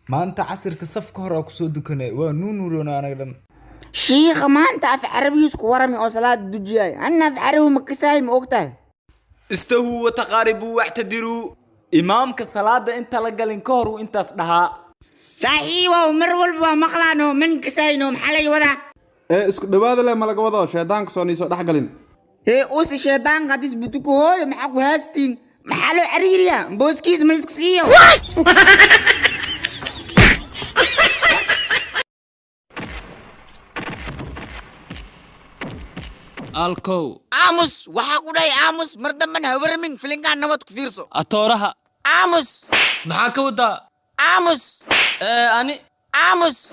ما أنت عصر كصف كهرة كسود كنا ونورنا أنا قدام شيخ ما أنت في عربي يسكورمي أو صلاة الدجاج أنا في عربي مكساي مقتل استووا وتقاربوا واعتذروا إمامك صلاة أنت لقلن كهر وأنت أصلها صحيح ومر والبا مقلانو من كساينو محلي وذا اسك دبادة لا ملك وضع شيطانك سوني سو دحقلين أوس الشيطان قد يثبتوك هوي محاكو هاستين محلو عريريا بوسكيس ملسكسيو الكو آموس وحاكو داي آموس مردم من هورمين فلنكان نوات كفيرسو أتورها آموس محاك ودا آموس أني آموس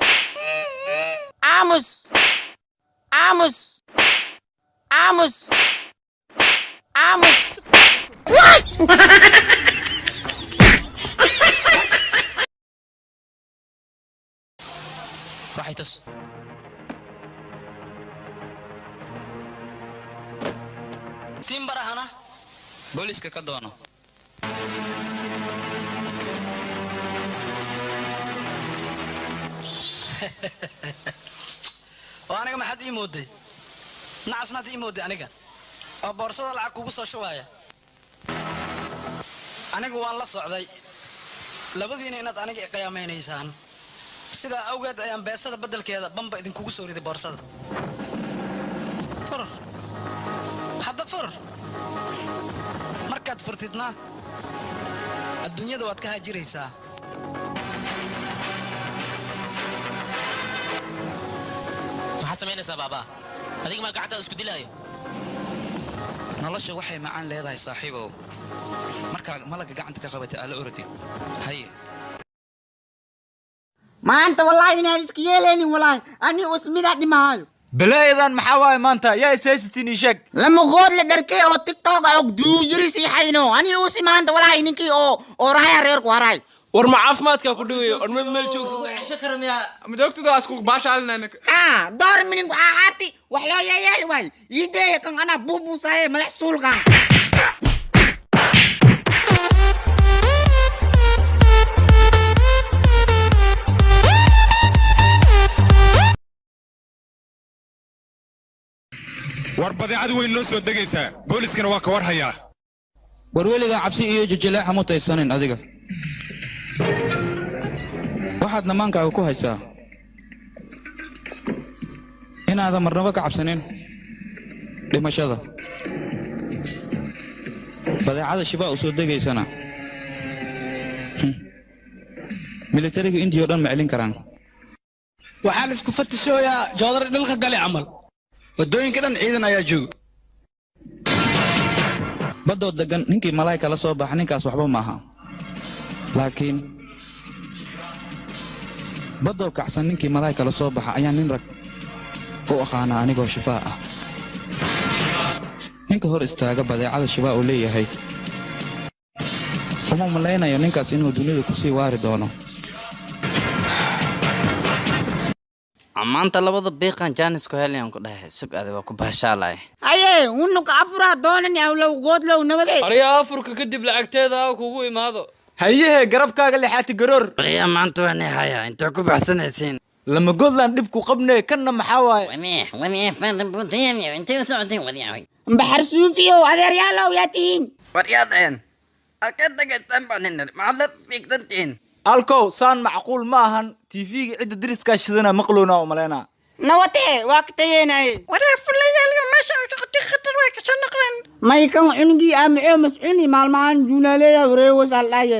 آموس آموس آموس آموس راحيتس تيم براهنا بوليس كدونو وانا ما حد يمودي نعس ما يمودي انيغا oo boorsada lacag kugu soo shubaya anigu waan la socday labadiina inaad aniga qiyaameynaysaan sida awgeed ayaan beesada bedelkeeda bamba idin kugu soo riday boorsada fur hadda fur markaad furtidna adduunyada waad ka hajiraysaa maxaad samaynaysaa baaba adiga ma gacanta isku dilaayo nolosha waxay macaan leedahay saaxiibow marka malaga gacanta ka qabatay ala orodid haye ما أنت والله إني أسكيلني والله أني أسمي ذا دماغ بلا إذا محاواي ما أنت يا سيستيني شك لما غور لدركي أو تيك توك أو دوجري سي حينو أني أسمي ما أنت والله إنكي أو راي ريرك وراي ورمع عفماتك كدوي ورمل ملشوكس شكرا يا مدوكتو دو اسكو باش علينا انك دور من حارتي وحلو يا واي يدي كان أنا بوبو ساي ملح سول كان warbadi weyn loo soo degaysaa booliskana waa ka war hayaa warweliga cabsi iyo jijilaaxa mutaysanin adiga waxaad namaankaaga ku haysaa inaadan marnaba ka cabsanin dhimashada badeecada shibaa u soo degaysana militariga indiya oo dhan ma celin karaan waxaan isku fatishooyaa joodar dhulka gali camal wadooyinka dhan ciidan ayaa jooga badoo degan ninkii malaa'ika la soo baxa ninkaas waxba maaha laakiin badoo kacsan ninkii malaa'ika la soo baxa ayaa nin rag u aqaana anigoo shifaa ah ninka hor istaaga badeecada shifaa uu leeyahay uma malaynayo ninkaas inuu dunida ku sii waari doono maanta labada biiqan jaanis ku helayaan ku dhahay sug aad waa ku baashaalay aye unuka afura doonani aw law good law nabade ariya afurka kadib lacagteeda kugu imaado hayehe garabkaaga lixaati garoor ariya maanta waan haya inta ku baxsanaysiin lama godland dib ku qabnay kana maxaa waay wani faadan buutayani inta socotay wadiyahay baxar suufiyo adeer yaalow yaatiin wariyadeen arkadaga tambanin macallaf fiktantiin alkow saan macquul ma ahan TV-ga cid diriska shidana maqloona oo maleena nawate waqtiyeenay waree fulayaalka meesha shaqti khatar way ka soo noqdeen may kan cunugii amciyo mas'uuni maalmahan juunaleeya wareego salaaye